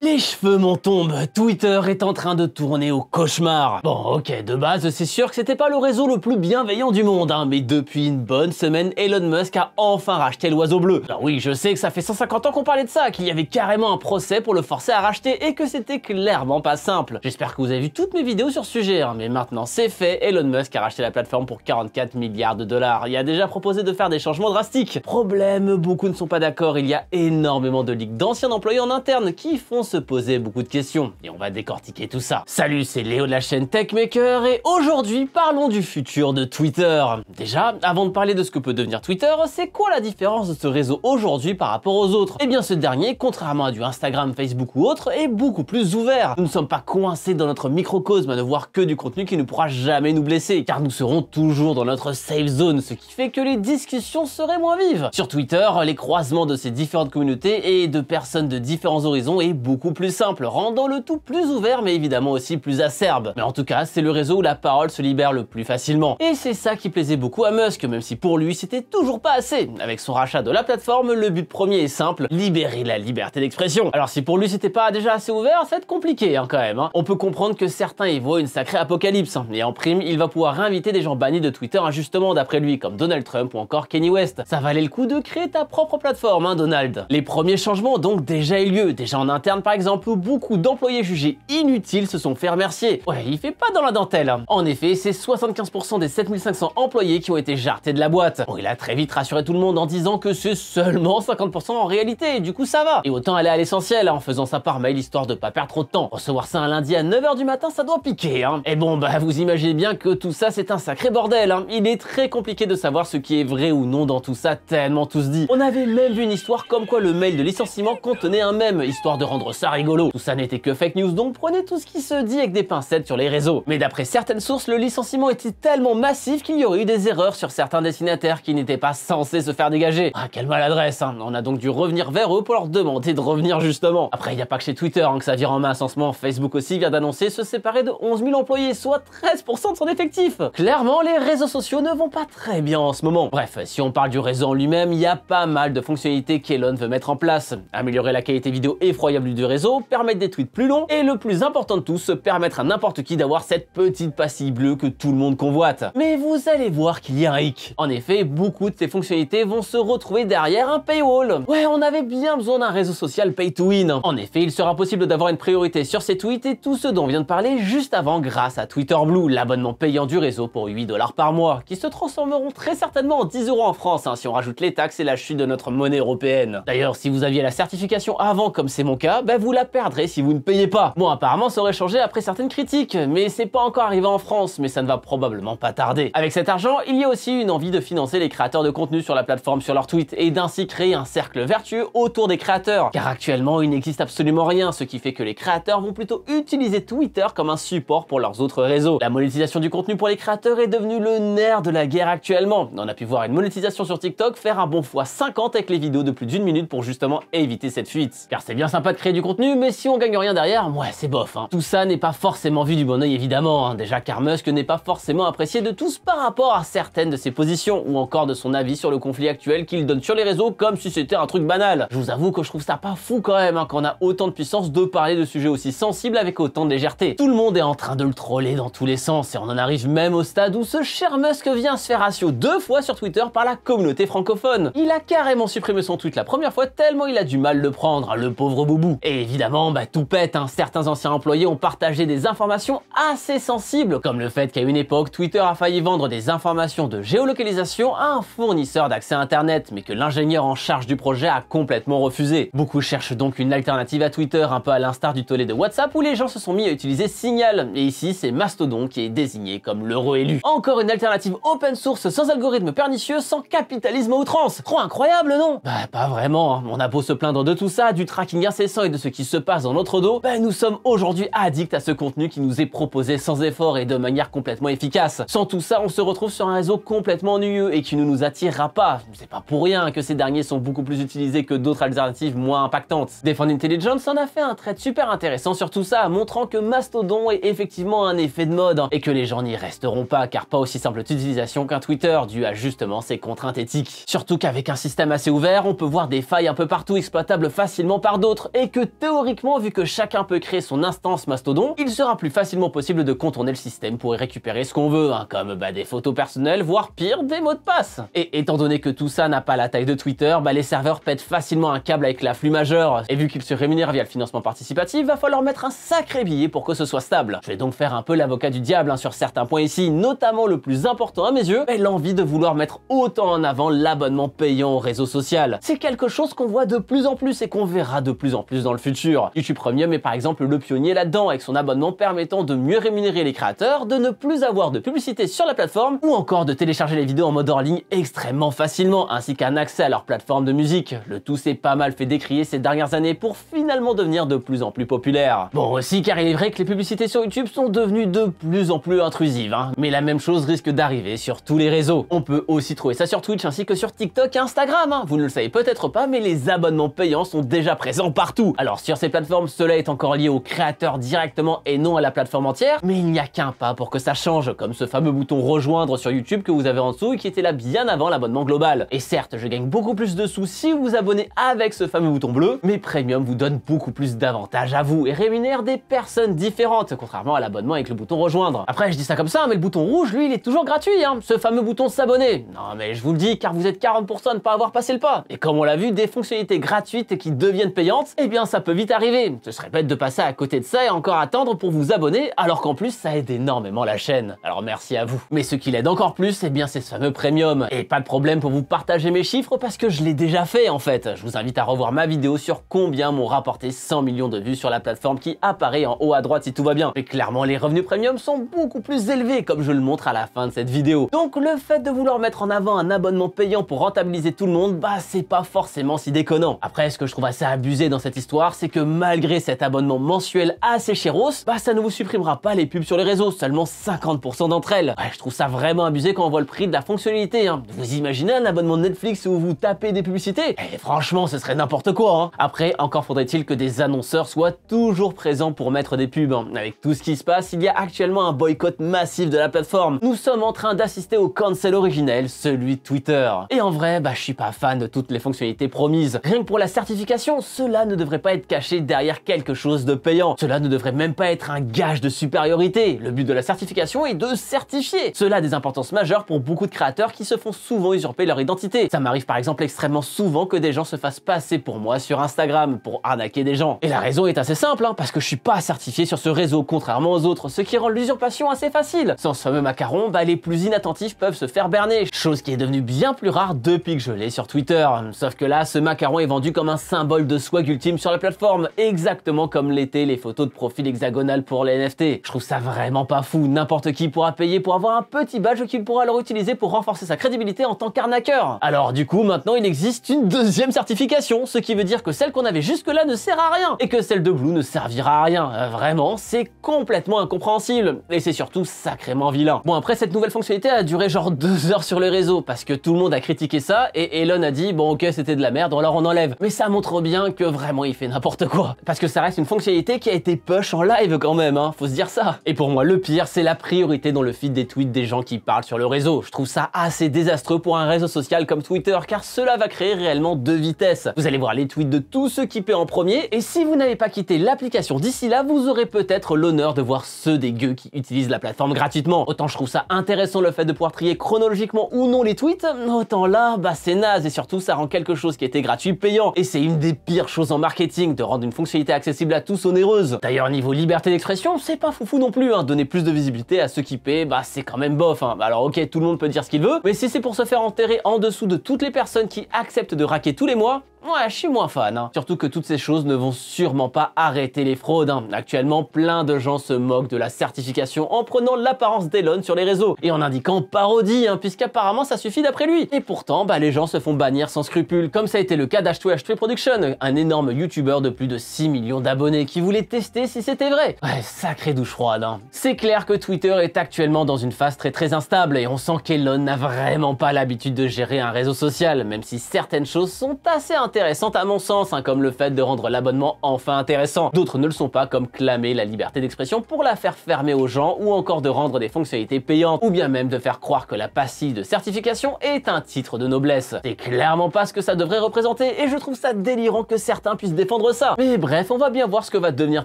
Les cheveux m'en tombent, Twitter est en train de tourner au cauchemar. Bon ok, de base c'est sûr que c'était pas le réseau le plus bienveillant du monde, mais depuis une bonne semaine, Elon Musk a enfin racheté l'oiseau bleu. Alors oui, je sais que ça fait 150 ans qu'on parlait de ça, qu'il y avait carrément un procès pour le forcer à racheter et que c'était clairement pas simple. J'espère que vous avez vu toutes mes vidéos sur ce sujet, mais maintenant c'est fait, Elon Musk a racheté la plateforme pour 44 milliards de dollars. Il a déjà proposé de faire des changements drastiques. Problème, beaucoup ne sont pas d'accord, il y a énormément de leaks d'anciens employés en interne qui font se poser beaucoup de questions. Et on va décortiquer tout ça. Salut, c'est Léo de la chaîne Techmaker et aujourd'hui parlons du futur de Twitter. Déjà, avant de parler de ce que peut devenir Twitter, c'est quoi la différence de ce réseau aujourd'hui par rapport aux autres? Eh bien ce dernier, contrairement à du Instagram, Facebook ou autre, est beaucoup plus ouvert. Nous ne sommes pas coincés dans notre microcosme à ne voir que du contenu qui ne pourra jamais nous blesser, car nous serons toujours dans notre safe zone, ce qui fait que les discussions seraient moins vives. Sur Twitter, les croisements de ces différentes communautés et de personnes de différents horizons est beaucoup plus simple, rendant le tout plus ouvert mais évidemment aussi plus acerbe. Mais en tout cas, c'est le réseau où la parole se libère le plus facilement. Et c'est ça qui plaisait beaucoup à Musk, même si pour lui c'était toujours pas assez. Avec son rachat de la plateforme, le but premier est simple, libérer la liberté d'expression. Alors si pour lui c'était pas déjà assez ouvert, ça va être compliqué quand même. On peut comprendre que certains y voient une sacrée apocalypse. Et en prime, il va pouvoir réinviter des gens bannis de Twitter injustement d'après lui, comme Donald Trump ou encore Kanye West. Ça valait le coup de créer ta propre plateforme, Donald. Les premiers changements ont donc déjà eu lieu, déjà en interne par exemple, où beaucoup d'employés jugés inutiles se sont fait remercier. Ouais, il fait pas dans la dentelle. En effet, c'est 75% des 7500 employés qui ont été jartés de la boîte. Bon, il a très vite rassuré tout le monde en disant que c'est seulement 50% en réalité, et du coup ça va. Et autant aller à l'essentiel en faisant ça par mail histoire de pas perdre trop de temps. Recevoir ça un lundi à 9 h du matin, ça doit piquer. Et bon, bah vous imaginez bien que tout ça c'est un sacré bordel. Il est très compliqué de savoir ce qui est vrai ou non dans tout ça, tellement tout se dit. On avait même vu une histoire comme quoi le mail de licenciement contenait un mème, histoire de rendre ça rigolo. Tout ça n'était que fake news, donc prenez tout ce qui se dit avec des pincettes sur les réseaux. Mais d'après certaines sources, le licenciement était tellement massif qu'il y aurait eu des erreurs sur certains destinataires qui n'étaient pas censés se faire dégager. Ah, quelle maladresse. On a donc dû revenir vers eux pour leur demander de revenir justement. Après, il n'y a pas que chez Twitter que ça vire en masse en ce moment. Facebook aussi vient d'annoncer se séparer de 11 000 employés, soit 13% de son effectif. Clairement, les réseaux sociaux ne vont pas très bien en ce moment. Bref, si on parle du réseau en lui-même, il y a pas mal de fonctionnalités qu'Elon veut mettre en place. Améliorer la qualité vidéo effroyable du réseau, permettre des tweets plus longs et le plus important de tout, se permettre à n'importe qui d'avoir cette petite pastille bleue que tout le monde convoite. Mais vous allez voir qu'il y a un hic. En effet, beaucoup de ces fonctionnalités vont se retrouver derrière un paywall. Ouais, on avait bien besoin d'un réseau social pay to win. En effet, il sera possible d'avoir une priorité sur ses tweets et tout ce dont on vient de parler juste avant grâce à Twitter Blue, l'abonnement payant du réseau pour 8 $ par mois, qui se transformeront très certainement en 10 € en France si on rajoute les taxes et la chute de notre monnaie européenne. D'ailleurs, si vous aviez la certification avant comme c'est mon cas, vous la perdrez si vous ne payez pas. Bon, apparemment ça aurait changé après certaines critiques, mais c'est pas encore arrivé en France, mais ça ne va probablement pas tarder. Avec cet argent, il y a aussi une envie de financer les créateurs de contenu sur la plateforme sur leurs tweets et d'ainsi créer un cercle vertueux autour des créateurs. Car actuellement, il n'existe absolument rien, ce qui fait que les créateurs vont plutôt utiliser Twitter comme un support pour leurs autres réseaux. La monétisation du contenu pour les créateurs est devenue le nerf de la guerre actuellement. On a pu voir une monétisation sur TikTok faire un bon x50 avec les vidéos de plus d'1 minute pour justement éviter cette fuite. Car c'est bien sympa de créer du contenu, mais si on gagne rien derrière, ouais, c'est bof. Tout ça n'est pas forcément vu du bon oeil évidemment. Déjà car Musk n'est pas forcément apprécié de tous par rapport à certaines de ses positions ou encore de son avis sur le conflit actuel qu'il donne sur les réseaux comme si c'était un truc banal. Je vous avoue que je trouve ça pas fou quand même qu'on a autant de puissance de parler de sujets aussi sensibles avec autant de légèreté. Tout le monde est en train de le troller dans tous les sens et on en arrive même au stade où ce cher Musk vient se faire ratio 2 fois sur Twitter par la communauté francophone. Il a carrément supprimé son tweet la première fois tellement il a du mal le prendre, le pauvre boubou. Et évidemment, tout pète, certains anciens employés ont partagé des informations assez sensibles, comme le fait qu'à une époque, Twitter a failli vendre des informations de géolocalisation à un fournisseur d'accès internet, mais que l'ingénieur en charge du projet a complètement refusé. Beaucoup cherchent donc une alternative à Twitter, un peu à l'instar du tollé de WhatsApp où les gens se sont mis à utiliser Signal, et ici c'est Mastodon qui est désigné comme l'euro élu. Encore une alternative open source sans algorithme pernicieux, sans capitalisme à outrance. Trop incroyable, non? Pas vraiment, on a beau se plaindre de tout ça, du tracking incessant et de ce qui se passe dans notre dos, nous sommes aujourd'hui addicts à ce contenu qui nous est proposé sans effort et de manière complètement efficace. Sans tout ça, on se retrouve sur un réseau complètement ennuyeux et qui ne nous attirera pas. C'est pas pour rien que ces derniers sont beaucoup plus utilisés que d'autres alternatives moins impactantes. Defend Intelligence en a fait un trait super intéressant sur tout ça, montrant que Mastodon est effectivement un effet de mode et que les gens n'y resteront pas, car pas aussi simple d'utilisation qu'un Twitter, dû à justement ses contraintes éthiques. Surtout qu'avec un système assez ouvert, on peut voir des failles un peu partout exploitables facilement par d'autres et que théoriquement, vu que chacun peut créer son instance Mastodon, il sera plus facilement possible de contourner le système pour y récupérer ce qu'on veut, hein, comme des photos personnelles, voire pire, des mots de passe. Et étant donné que tout ça n'a pas la taille de Twitter, les serveurs pètent facilement un câble avec l'afflux majeur, et vu qu'ils se rémunèrent via le financement participatif, va falloir mettre un sacré billet pour que ce soit stable. Je vais donc faire un peu l'avocat du diable sur certains points ici, notamment le plus important à mes yeux, l'envie de vouloir mettre autant en avant l'abonnement payant au réseau social. C'est quelque chose qu'on voit de plus en plus et qu'on verra de plus en plus dans le futur. YouTube Premium est par exemple le pionnier là-dedans, avec son abonnement permettant de mieux rémunérer les créateurs, de ne plus avoir de publicité sur la plateforme, ou encore de télécharger les vidéos en mode hors ligne extrêmement facilement, ainsi qu'un accès à leur plateforme de musique. Le tout s'est pas mal fait décrier ces dernières années pour finalement devenir de plus en plus populaire. Bon aussi car il est vrai que les publicités sur YouTube sont devenues de plus en plus intrusives, hein. Mais la même chose risque d'arriver sur tous les réseaux. On peut aussi trouver ça sur Twitch ainsi que sur TikTok et Instagram, hein. Vous ne le savez peut-être pas, mais les abonnements payants sont déjà présents partout. Alors sur ces plateformes, cela est encore lié aux créateurs directement et non à la plateforme entière, mais il n'y a qu'un pas pour que ça change, comme ce fameux bouton rejoindre sur YouTube que vous avez en dessous et qui était là bien avant l'abonnement global. Et certes, je gagne beaucoup plus de sous si vous vous abonnez avec ce fameux bouton bleu, mais Premium vous donne beaucoup plus d'avantages à vous et rémunère des personnes différentes, contrairement à l'abonnement avec le bouton rejoindre. Après, je dis ça comme ça, mais le bouton rouge, lui, il est toujours gratuit, hein, ce fameux bouton s'abonner. Non, mais je vous le dis, car vous êtes 40% à ne pas avoir passé le pas. Et comme on l'a vu, des fonctionnalités gratuites qui deviennent payantes, eh bien, ça peut vite arriver. Ce serait bête de passer à côté de ça et encore attendre pour vous abonner, alors qu'en plus, ça aide énormément la chaîne. Alors merci à vous. Mais ce qui l'aide encore plus, eh bien, c'est ce fameux Premium. Et pas de problème pour vous partager mes chiffres parce que je l'ai déjà fait, en fait. Je vous invite à revoir ma vidéo sur combien m'ont rapporté 100 millions de vues sur la plateforme qui apparaît en haut à droite si tout va bien. Mais clairement, les revenus Premium sont beaucoup plus élevés, comme je le montre à la fin de cette vidéo. Donc le fait de vouloir mettre en avant un abonnement payant pour rentabiliser tout le monde, c'est pas forcément si déconnant. Après, ce que je trouve assez abusé dans cette histoire, c'est que malgré cet abonnement mensuel assez chéros, ça ne vous supprimera pas les pubs sur les réseaux, seulement 50% d'entre elles. Ouais, je trouve ça vraiment abusé quand on voit le prix de la fonctionnalité, hein. Vous imaginez un abonnement de Netflix où vous tapez des publicités? Franchement, ce serait n'importe quoi, hein. Après, encore faudrait-il que des annonceurs soient toujours présents pour mettre des pubs, hein. Avec tout ce qui se passe, il y a actuellement un boycott massif de la plateforme. Nous sommes en train d'assister au cancel originel, celui de Twitter. Et en vrai, je suis pas fan de toutes les fonctionnalités promises. Rien que pour la certification, cela ne devrait pas être caché derrière quelque chose de payant. Cela ne devrait même pas être un gage de supériorité. Le but de la certification est de certifier. Cela a des importances majeures pour beaucoup de créateurs qui se font souvent usurper leur identité. Ça m'arrive par exemple extrêmement souvent que des gens se fassent passer pour moi sur Instagram pour arnaquer des gens. Et la raison est assez simple, hein, parce que je suis pas certifié sur ce réseau, contrairement aux autres, ce qui rend l'usurpation assez facile. Sans ce fameux macaron, les plus inattentifs peuvent se faire berner, chose qui est devenue bien plus rare depuis que je l'ai sur Twitter. Sauf que là, ce macaron est vendu comme un symbole de swag ultime sur la plateforme, exactement comme l'étaient les photos de profil hexagonal pour les NFT. Je trouve ça vraiment pas fou, n'importe qui pourra payer pour avoir un petit badge qu'il pourra alors utiliser pour renforcer sa crédibilité en tant qu'arnaqueur. Alors du coup, maintenant il existe une deuxième certification, ce qui veut dire que celle qu'on avait jusque-là ne sert à rien, et que celle de Blue ne servira à rien. Vraiment, c'est complètement incompréhensible, et c'est surtout sacrément vilain. Bon, après, cette nouvelle fonctionnalité a duré genre 2 heures sur les réseaux, parce que tout le monde a critiqué ça, et Elon a dit, bon ok, c'était de la merde, alors on enlève. Mais ça montre bien que vraiment il fait n'importe quoi. Parce que ça reste une fonctionnalité qui a été push en live quand même, hein, faut se dire ça. Et pour moi, le pire, c'est la priorité dans le feed des tweets des gens qui parlent sur le réseau. Je trouve ça assez désastreux pour un réseau social comme Twitter, car cela va créer réellement 2 vitesses. Vous allez voir les tweets de tous ceux qui paient en premier, et si vous n'avez pas quitté l'application d'ici là, vous aurez peut-être l'honneur de voir ceux des gueux qui utilisent la plateforme gratuitement. Autant je trouve ça intéressant le fait de pouvoir trier chronologiquement ou non les tweets, autant là, c'est naze, et surtout ça rend quelque chose qui était gratuit payant. Et c'est une des pires choses en marketing, de rendre une fonctionnalité accessible à tous onéreuse. D'ailleurs, niveau liberté d'expression, c'est pas foufou non plus, hein. Donner plus de visibilité à ceux qui paient, c'est quand même bof, hein. Alors ok, tout le monde peut dire ce qu'il veut, mais si c'est pour se faire enterrer en dessous de toutes les personnes qui acceptent de raquer tous les mois, ouais, je suis moins fan, hein. Surtout que toutes ces choses ne vont sûrement pas arrêter les fraudes, hein. Actuellement, plein de gens se moquent de la certification en prenant l'apparence d'Elon sur les réseaux et en indiquant parodie, hein, puisqu'apparemment ça suffit d'après lui. Et pourtant, les gens se font bannir sans scrupule, comme ça a été le cas d'H2H3 Production, un énorme youtubeur de plus de 6 millions d'abonnés qui voulait tester si c'était vrai. Ouais, sacrée douche froide, hein. C'est clair que Twitter est actuellement dans une phase très instable et on sent qu'Elon n'a vraiment pas l'habitude de gérer un réseau social, même si certaines choses sont assez intéressantes intéressantes à mon sens, comme le fait de rendre l'abonnement enfin intéressant. D'autres ne le sont pas, comme clamer la liberté d'expression pour la faire fermer aux gens, ou encore de rendre des fonctionnalités payantes, ou bien même de faire croire que la pastille de certification est un titre de noblesse. C'est clairement pas ce que ça devrait représenter, et je trouve ça délirant que certains puissent défendre ça. Mais bref, on va bien voir ce que va devenir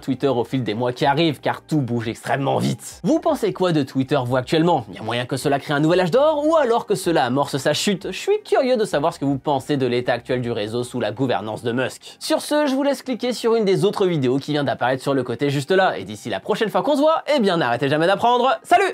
Twitter au fil des mois qui arrivent, car tout bouge extrêmement vite. Vous pensez quoi de Twitter, vous, actuellement? Il y a moyen que cela crée un nouvel âge d'or, ou alors que cela amorce sa chute? Je suis curieux de savoir ce que vous pensez de l'état actuel du réseau sous la gouvernance de Musk. Sur ce, je vous laisse cliquer sur une des autres vidéos qui vient d'apparaître sur le côté juste là, et d'ici la prochaine fois qu'on se voit, eh bien n'arrêtez jamais d'apprendre. Salut!